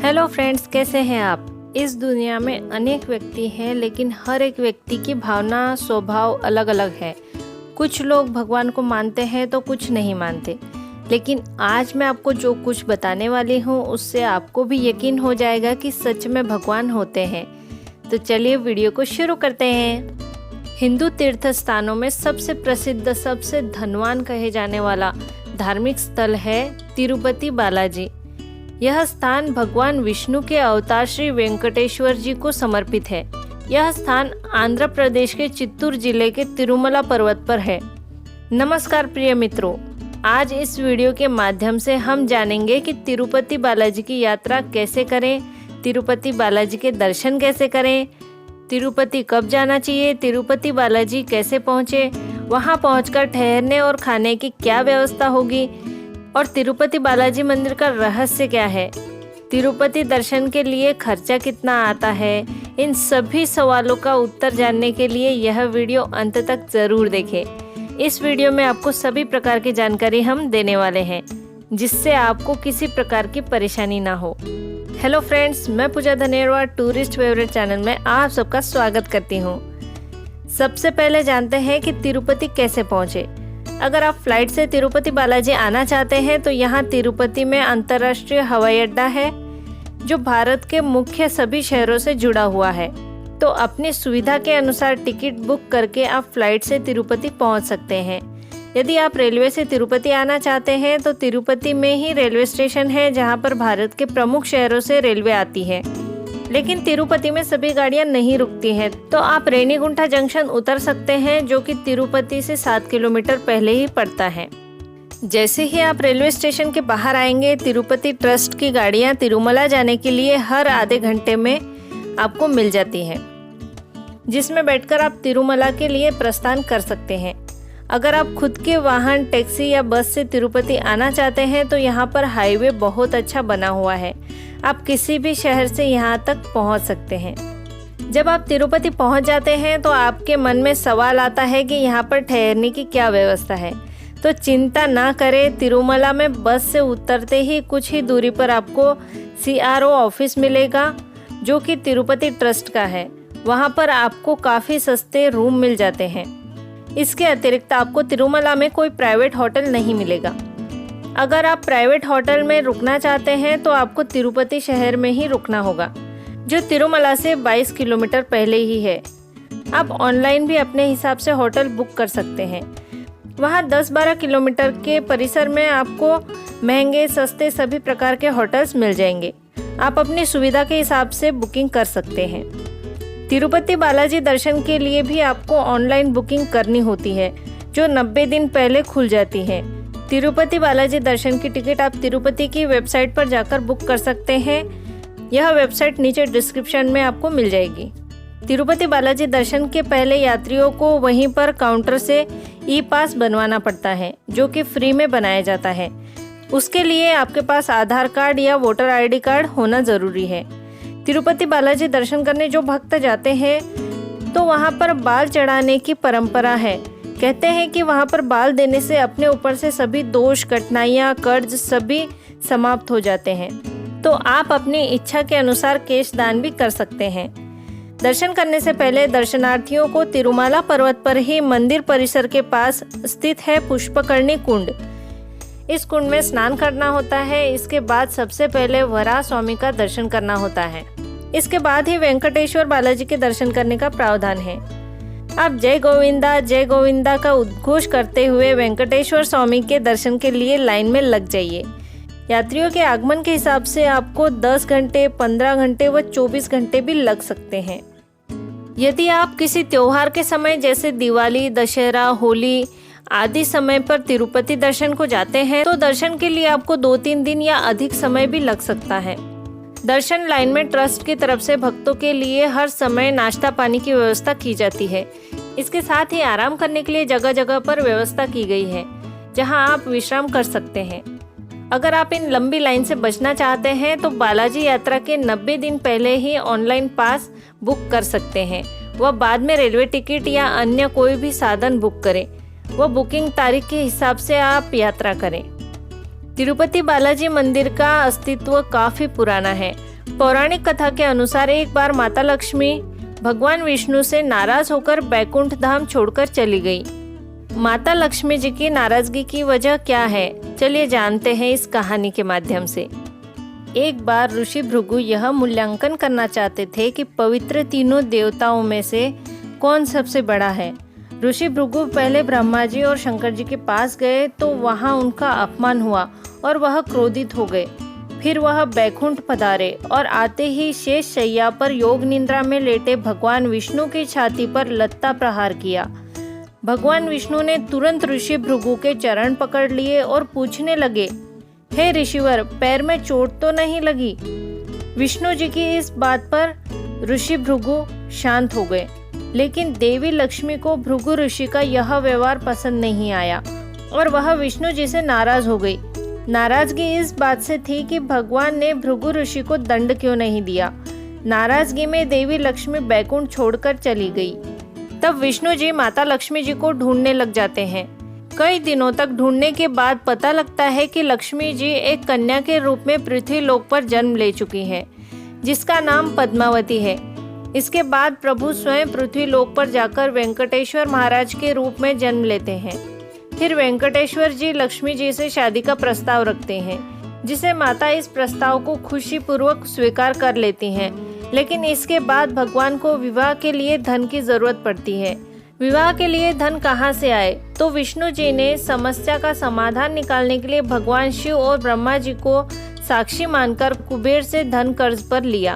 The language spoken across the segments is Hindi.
हेलो फ्रेंड्स, कैसे हैं आप। इस दुनिया में अनेक व्यक्ति हैं, लेकिन हर एक व्यक्ति की भावना स्वभाव अलग अलग है। कुछ लोग भगवान को मानते हैं तो कुछ नहीं मानते, लेकिन आज मैं आपको जो कुछ बताने वाली हूँ उससे आपको भी यकीन हो जाएगा कि सच में भगवान होते हैं। तो चलिए वीडियो को शुरू करते हैं। हिंदू तीर्थ स्थानों में सबसे प्रसिद्ध, सबसे धनवान कहे जाने वाला धार्मिक स्थल है तिरुपति बालाजी। यह स्थान भगवान विष्णु के अवतार श्री वेंकटेश्वर जी को समर्पित है। यह स्थान आंध्र प्रदेश के चित्तूर जिले के तिरुमला पर्वत पर है। नमस्कार प्रिय मित्रों, आज इस वीडियो के माध्यम से हम जानेंगे कि तिरुपति बालाजी की यात्रा कैसे करें, तिरुपति बालाजी के दर्शन कैसे करें, तिरुपति कब जाना चाहिए, तिरुपति बालाजी कैसे पहुँचे, वहाँ पहुँचकर ठहरने और खाने की क्या व्यवस्था होगी और तिरुपति बालाजी मंदिर का रहस्य क्या है, तिरुपति दर्शन के लिए खर्चा कितना आता है। इन सभी सवालों का उत्तर जानने के लिए यह वीडियो अंत तक जरूर देखें। इस वीडियो में आपको सभी प्रकार की जानकारी हम देने वाले हैं, जिससे आपको किसी प्रकार की परेशानी ना हो। हेलो फ्रेंड्स, मैं पूजा धनेरवा टूरिस्ट फेवरेट चैनल में आप सबका स्वागत करती हूँ। सबसे पहले जानते हैं कि तिरुपति कैसे पहुँचे। अगर आप फ्लाइट से तिरुपति बालाजी आना चाहते हैं तो यहाँ तिरुपति में अंतर्राष्ट्रीय हवाई अड्डा है, जो भारत के मुख्य सभी शहरों से जुड़ा हुआ है। तो अपनी सुविधा के अनुसार टिकट बुक करके आप फ्लाइट से तिरुपति पहुँच सकते हैं। यदि आप रेलवे से तिरुपति आना चाहते हैं तो तिरुपति में ही रेलवे स्टेशन है, जहाँ पर भारत के प्रमुख शहरों से रेलवे आती है। लेकिन तिरुपति में सभी गाड़ियां नहीं रुकती हैं, तो आप रेनीगुंठा जंक्शन उतर सकते हैं, जो कि तिरुपति से 7 किलोमीटर पहले ही पड़ता है। जैसे ही आप रेलवे स्टेशन के बाहर आएंगे, तिरुपति ट्रस्ट की गाड़ियां तिरुमला जाने के लिए हर आधे घंटे में आपको मिल जाती हैं, जिसमें बैठकर आप तिरुमला के लिए प्रस्थान कर सकते हैं। अगर आप खुद के वाहन, टैक्सी या बस से तिरुपति आना चाहते हैं तो यहाँ पर हाईवे बहुत अच्छा बना हुआ है। आप किसी भी शहर से यहाँ तक पहुँच सकते हैं। जब आप तिरुपति पहुँच जाते हैं तो आपके मन में सवाल आता है कि यहाँ पर ठहरने की क्या व्यवस्था है। तो चिंता ना करें, तिरुमला में बस से उतरते ही कुछ ही दूरी पर आपको CRO ऑफिस मिलेगा, जो कि तिरुपति ट्रस्ट का है। वहाँ पर आपको काफ़ी सस्ते रूम मिल जाते हैं। इसके अतिरिक्त आपको तिरुमला में कोई प्राइवेट होटल नहीं मिलेगा। अगर आप प्राइवेट होटल में रुकना चाहते हैं तो आपको तिरुपति शहर में ही रुकना होगा, जो तिरुमला से 22 किलोमीटर पहले ही है। आप ऑनलाइन भी अपने हिसाब से होटल बुक कर सकते हैं। वहाँ 10-12 किलोमीटर के परिसर में आपको महंगे सस्ते सभी प्रकार के होटल्स मिल जाएंगे। आप अपनी सुविधा के हिसाब से बुकिंग कर सकते हैं। तिरुपति बालाजी दर्शन के लिए भी आपको ऑनलाइन बुकिंग करनी होती है, जो 90 दिन पहले खुल जाती है। तिरुपति बालाजी दर्शन की टिकट आप तिरुपति की वेबसाइट पर जाकर बुक कर सकते हैं। यह वेबसाइट नीचे डिस्क्रिप्शन में आपको मिल जाएगी। तिरुपति बालाजी दर्शन के पहले यात्रियों को वहीं पर काउंटर से ई-पास बनवाना पड़ता है, जो कि फ्री में बनाया जाता है। उसके लिए आपके पास आधार कार्ड या वोटर ID कार्ड होना ज़रूरी है। तिरुपति बालाजी दर्शन करने जो भक्त जाते हैं तो वहाँ पर बाल चढ़ाने की परंपरा है। कहते हैं कि वहाँ पर बाल देने से अपने ऊपर से सभी दोष, कठिनाइयाँ, कर्ज सभी समाप्त हो जाते हैं। तो आप अपनी इच्छा के अनुसार केश दान भी कर सकते हैं। दर्शन करने से पहले दर्शनार्थियों को तिरुमला पर्वत पर ही मंदिर परिसर के पास स्थित है पुष्पकर्णी कुंड। इस कुंड में स्नान करना होता है। इसके बाद सबसे पहले वराह स्वामी का दर्शन करना होता है। इसके बाद ही वेंकटेश्वर बालाजी के दर्शन करने का प्रावधान है। आप जय गोविंदा का उद्घोष करते हुए वेंकटेश्वर स्वामी के दर्शन के लिए लाइन में लग जाइए। यात्रियों के आगमन के हिसाब से आपको 10 घंटे, 15 घंटे व 24 घंटे भी लग सकते हैं। यदि आप किसी त्योहार के समय जैसे दिवाली, दशहरा, होली आदि समय पर तिरुपति दर्शन को जाते हैं तो दर्शन के लिए आपको 2-3 दिन या अधिक समय भी लग सकता है। दर्शन लाइन में ट्रस्ट की तरफ से भक्तों के लिए हर समय नाश्ता पानी की व्यवस्था की जाती है। इसके साथ ही आराम करने के लिए जगह जगह पर व्यवस्था की गई है, जहां आप विश्राम कर सकते हैं। अगर आप इन लंबी लाइन से बचना चाहते हैं तो बालाजी यात्रा के 90 दिन पहले ही ऑनलाइन पास बुक कर सकते हैं। वह बाद में रेलवे टिकट या अन्य कोई भी साधन बुक करें। वह बुकिंग तारीख के हिसाब से आप यात्रा करें। तिरुपति बालाजी मंदिर का अस्तित्व काफ़ी पुराना है। पौराणिक कथा के अनुसार एक बार माता लक्ष्मी भगवान विष्णु से नाराज होकर बैकुंठ धाम छोड़कर चली गई। माता लक्ष्मी जी की नाराजगी की वजह क्या है, चलिए जानते हैं इस कहानी के माध्यम से। एक बार ऋषि भृगु यह मूल्यांकन करना चाहते थे कि पवित्र तीनों देवताओं में से कौन सबसे बड़ा है। ऋषि भृगु पहले ब्रह्मा जी और शंकर जी के पास गए तो वहां उनका अपमान हुआ और वह क्रोधित हो गए। फिर वह बैकुंठ पधारे और आते ही शेष शैया पर योग निद्रा में लेटे भगवान विष्णु की छाती पर लत्ता प्रहार किया। भगवान विष्णु ने तुरंत ऋषि भृगु के चरण पकड़ लिए और पूछने लगे, हे ऋषिवर, पैर में चोट तो नहीं लगी? विष्णु जी की इस बात पर ऋषि भृगु शांत हो गए, लेकिन देवी लक्ष्मी को भृगु ऋषि का यह व्यवहार पसंद नहीं आया और वह विष्णु जी से नाराज हो गई। नाराजगी इस बात से थी कि भगवान ने भृगु ऋषि को दंड क्यों नहीं दिया। नाराजगी में देवी लक्ष्मी बैकुंठ छोड़कर चली गई। तब विष्णु जी माता लक्ष्मी जी को ढूंढने लग जाते हैं। कई दिनों तक ढूंढने के बाद पता लगता है कि लक्ष्मी जी एक कन्या के रूप में पृथ्वी लोक पर जन्म ले चुकी हैं, जिसका नाम पद्मावती है। इसके बाद प्रभु स्वयं पृथ्वी लोक पर जाकर वेंकटेश्वर महाराज के रूप में जन्म लेते हैं। फिर वेंकटेश्वर जी लक्ष्मी जी से शादी का प्रस्ताव रखते हैं, जिसे माता इस प्रस्ताव को खुशी पूर्वक स्वीकार कर लेती हैं। लेकिन इसके बाद भगवान को विवाह के लिए धन की जरूरत पड़ती है। विवाह के लिए धन कहाँ से आए? तो विष्णु जी ने समस्या का समाधान निकालने के लिए भगवान शिव और ब्रह्मा जी को साक्षी मानकर कुबेर से धन कर्ज पर लिया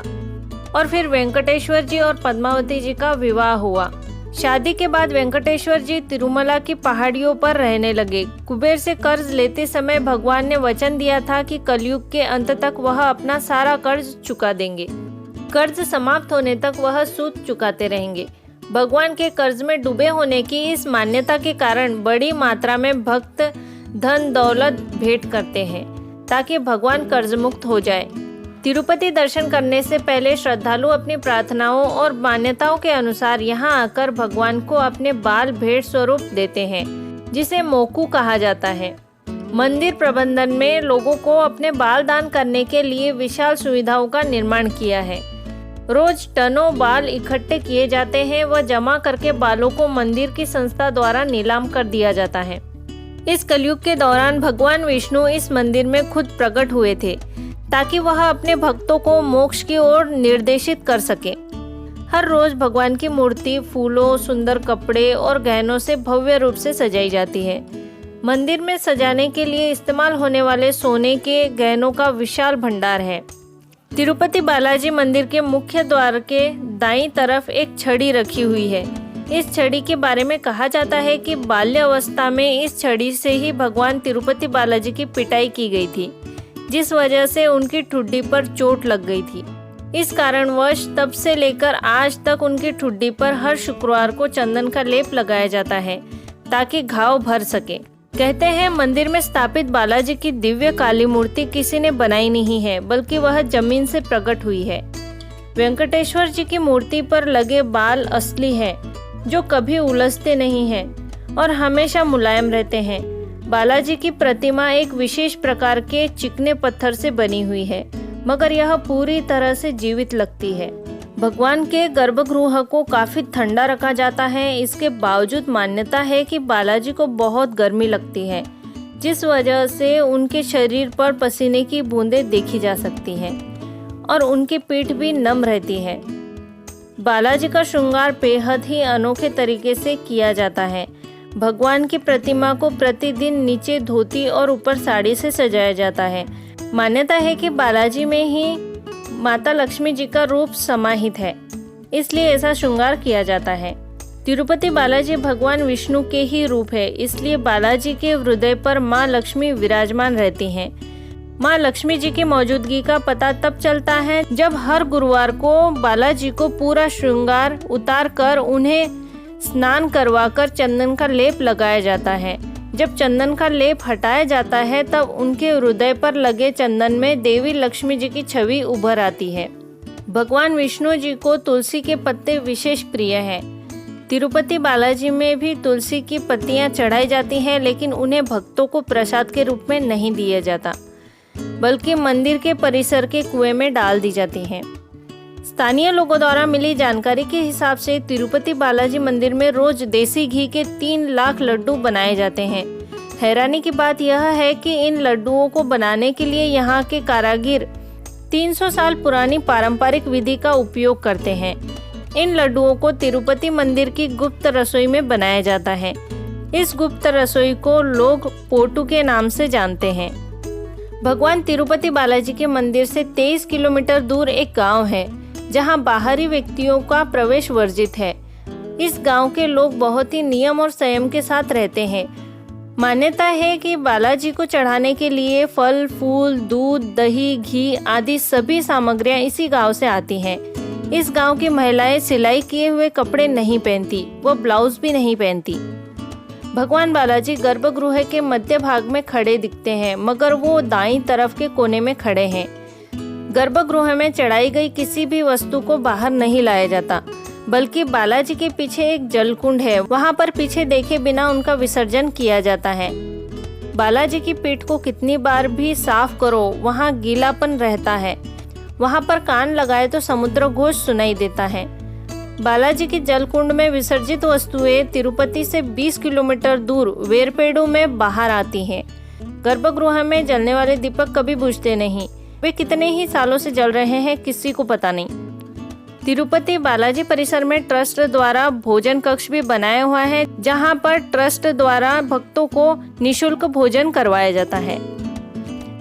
और फिर वेंकटेश्वर जी और पद्मावती जी का विवाह हुआ। शादी के बाद वेंकटेश्वर जी तिरुमला की पहाड़ियों पर रहने लगे। कुबेर से कर्ज लेते समय भगवान ने वचन दिया था कि कलयुग के अंत तक वह अपना सारा कर्ज चुका देंगे। कर्ज समाप्त होने तक वह सूद चुकाते रहेंगे। भगवान के कर्ज में डूबे होने की इस मान्यता के कारण बड़ी मात्रा में भक्त धन दौलत भेंट करते हैं ताकि भगवान कर्ज मुक्त हो जाए। तिरुपति दर्शन करने से पहले श्रद्धालु अपनी प्रार्थनाओं और मान्यताओं के अनुसार यहाँ आकर भगवान को अपने बाल भेंट स्वरूप देते हैं, जिसे मोकू कहा जाता है। मंदिर प्रबंधन में लोगों को अपने बाल दान करने के लिए विशाल सुविधाओं का निर्माण किया है। रोज टनों बाल इकट्ठे किए जाते हैं व जमा करके बालों को मंदिर की संस्था द्वारा नीलाम कर दिया जाता है। इस कलयुग के दौरान भगवान विष्णु इस मंदिर में खुद प्रकट हुए थे ताकि वह अपने भक्तों को मोक्ष की ओर निर्देशित कर सके। हर रोज भगवान की मूर्ति फूलों, सुंदर कपड़े और गहनों से भव्य रूप से सजाई जाती है। मंदिर में सजाने के लिए इस्तेमाल होने वाले सोने के गहनों का विशाल भंडार है। तिरुपति बालाजी मंदिर के मुख्य द्वार के दाईं तरफ एक छड़ी रखी हुई है। इस छड़ी के बारे में कहा जाता है कि बाल्यावस्था में इस छड़ी से ही भगवान तिरुपति बालाजी की पिटाई की गई थी, जिस वजह से उनकी ठुड्डी पर चोट लग गई थी। इस कारणवश तब से लेकर आज तक उनकी ठुड्डी पर हर शुक्रवार को चंदन का लेप लगाया जाता है ताकि घाव भर सके। कहते हैं मंदिर में स्थापित बालाजी की दिव्य काली मूर्ति किसी ने बनाई नहीं है, बल्कि वह जमीन से प्रकट हुई है। वेंकटेश्वर जी की मूर्ति पर लगे बाल असली है, जो कभी उलझते नहीं हैं और हमेशा मुलायम रहते हैं। बालाजी की प्रतिमा एक विशेष प्रकार के चिकने पत्थर से बनी हुई है, मगर यह पूरी तरह से जीवित लगती है। भगवान के गर्भगृह को काफी ठंडा रखा जाता है। इसके बावजूद मान्यता है कि बालाजी को बहुत गर्मी लगती है, जिस वजह से उनके शरीर पर पसीने की बूंदें देखी जा सकती हैं और उनकी पीठ भी नम रहती है। बालाजी का श्रृंगार बेहद ही अनोखे तरीके से किया जाता है। भगवान की प्रतिमा को प्रतिदिन नीचे धोती और ऊपर साड़ी से सजाया जाता है। मान्यता है कि बालाजी में ही माता लक्ष्मी जी का रूप समाहित है, इसलिए ऐसा श्रृंगार किया जाता है। तिरुपति बालाजी भगवान विष्णु के ही रूप है, इसलिए बालाजी के हृदय पर माँ लक्ष्मी विराजमान रहती हैं। माँ लक्ष्मी जी की मौजूदगी का पता तब चलता है जब हर गुरुवार को बालाजी को पूरा श्रृंगार उतार कर उन्हें स्नान करवाकर चंदन का लेप लगाया जाता है। जब चंदन का लेप हटाया जाता है तब उनके हृदय पर लगे चंदन में देवी लक्ष्मी जी की छवि उभर आती है। भगवान विष्णु जी को तुलसी के पत्ते विशेष प्रिय हैं। तिरुपति बालाजी में भी तुलसी की पत्तियां चढ़ाई जाती हैं, लेकिन उन्हें भक्तों को प्रसाद के रूप में नहीं दिया जाता। बल्कि मंदिर के परिसर के कुएं में डाल दी जाती हैं। स्थानीय लोगों द्वारा मिली जानकारी के हिसाब से तिरुपति बालाजी मंदिर में रोज देसी घी के 3 लाख लड्डू बनाए जाते हैं। हैरानी की बात यह है कि इन लड्डुओं को बनाने के लिए यहाँ के कारीगर 300 साल पुरानी पारंपरिक विधि का उपयोग करते हैं। इन लड्डुओं को तिरुपति मंदिर की गुप्त रसोई में बनाया जाता है। इस गुप्त रसोई को लोग पोटू के नाम से जानते हैं। भगवान तिरुपति बालाजी के मंदिर से 23 किलोमीटर दूर एक गांव है जहां बाहरी व्यक्तियों का प्रवेश वर्जित है। इस गांव के लोग बहुत ही नियम और संयम के साथ रहते हैं। मान्यता है कि बालाजी को चढ़ाने के लिए फल, फूल, दूध, दही, घी आदि सभी सामग्रियां इसी गांव से आती हैं। इस गांव की महिलाएं सिलाई किए हुए कपड़े नहीं पहनती, वो ब्लाउज भी नहीं पहनती। भगवान बालाजी गर्भगृह के मध्य भाग में खड़े दिखते हैं, मगर वो दाईं तरफ के कोने में खड़े हैं। गर्भगृह में चढ़ाई गई किसी भी वस्तु को बाहर नहीं लाया जाता, बल्कि बालाजी के पीछे एक जलकुंड है, वहाँ पर पीछे देखे बिना उनका विसर्जन किया जाता है। बालाजी की पीठ को कितनी बार भी साफ करो, वहाँ गीलापन रहता है। वहाँ पर कान लगाए तो समुद्र घोष सुनाई देता है। बालाजी की जलकुंड में विसर्जित वस्तुएं तिरुपति से 20 किलोमीटर दूर वेरपेडू में बाहर आती हैं। गर्भगृह में जलने वाले दीपक कभी बुझते नहीं। वे कितने ही सालों से जल रहे हैं, किसी को पता नहीं। तिरुपति बालाजी परिसर में ट्रस्ट द्वारा भोजन कक्ष भी बनाया हुआ है, जहां पर ट्रस्ट द्वारा भक्तों को निशुल्क भोजन करवाया जाता है।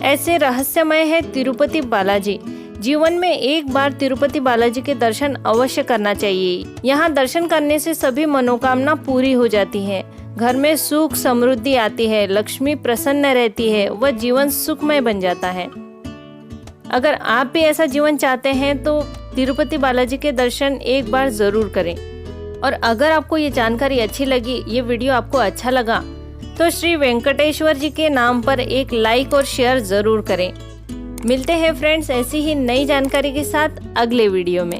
ऐसे रहस्यमय है तिरुपति बालाजी। जीवन में एक बार तिरुपति बालाजी के दर्शन अवश्य करना चाहिए। यहाँ दर्शन करने से सभी मनोकामना पूरी हो जाती है। घर में सुख समृद्धि आती है, लक्ष्मी प्रसन्न रहती है, वह जीवन सुखमय बन जाता है। अगर आप भी ऐसा जीवन चाहते हैं तो तिरुपति बालाजी के दर्शन एक बार जरूर करें। और अगर आपको ये जानकारी अच्छी लगी, ये वीडियो आपको अच्छा लगा, तो श्री वेंकटेश्वर जी के नाम पर एक लाइक और शेयर जरूर करें। मिलते हैं फ्रेंड्स ऐसी ही नई जानकारी के साथ अगले वीडियो में।